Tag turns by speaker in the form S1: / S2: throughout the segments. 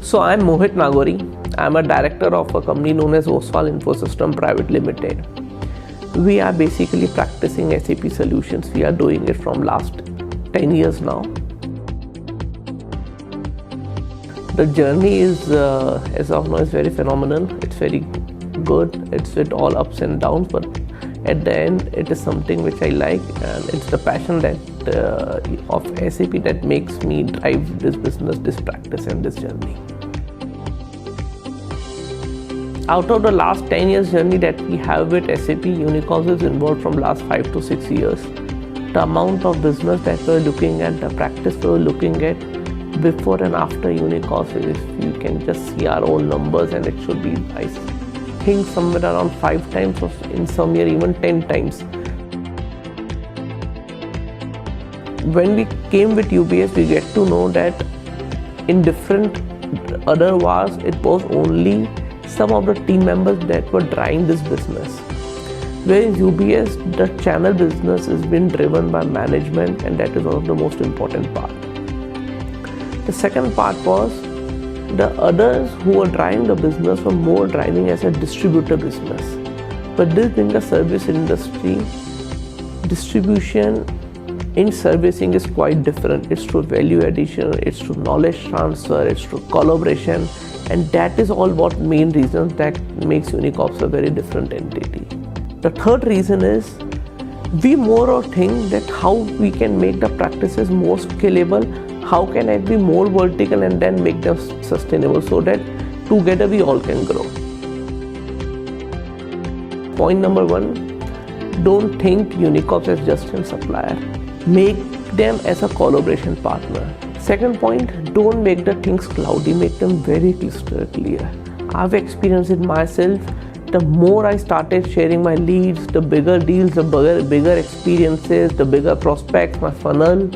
S1: So I'm Mohit Nagori. I'm a director of a company known as Osswal Infosystems Pvt. We are basically practicing SAP solutions. We are doing it from last 10 years now. The journey is, as of now, is very phenomenal. It's very good. It's with all ups and downs, but at the end, it is something which I like, and it's the passion that of SAP that makes me drive this business, this practice, and this journey. Out of the last 10 years journey that we have with SAP, Unicorns is involved from last 5 to 6 years. The amount of business that we're looking at, the practice we're looking at before and after Unicorns, if you can just see our own numbers, and it should be, I think, somewhere around 5 times or in some year even 10 times. When we came with UBS, we get to know that in different other wars, it was only some of the team members that were driving this business. Whereas UBS, the channel business has been driven by management, and that is one of the most important part. The second part was the others who were driving the business were more driving as a distributor business. But this being a service industry, distribution in servicing is quite different. It's through value addition, it's through knowledge transfer, it's through collaboration, and that is all what main reasons that makes Unicorns a very different entity. The third reason is we more think that how we can make the practices more scalable, how can it be more vertical, and then make them sustainable so that together we all can grow. Point number 1, don't think Unicorns as just a supplier. Make them as a collaboration partner. Second point, don't make the things cloudy, make them very crystal clear. I've experienced it myself. The more I started sharing my leads, the bigger deals, the bigger experiences, the bigger prospects, my funnel,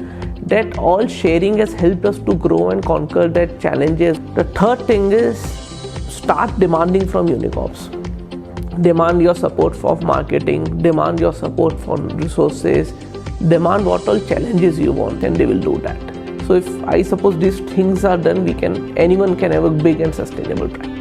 S1: that all sharing has helped us to grow and conquer that challenges. The third thing is start demanding from Unicorns. Demand your support for marketing, demand your support for resources, demand what all challenges you want, and they will do that. So if I suppose these things are done, anyone can have a big and sustainable practice.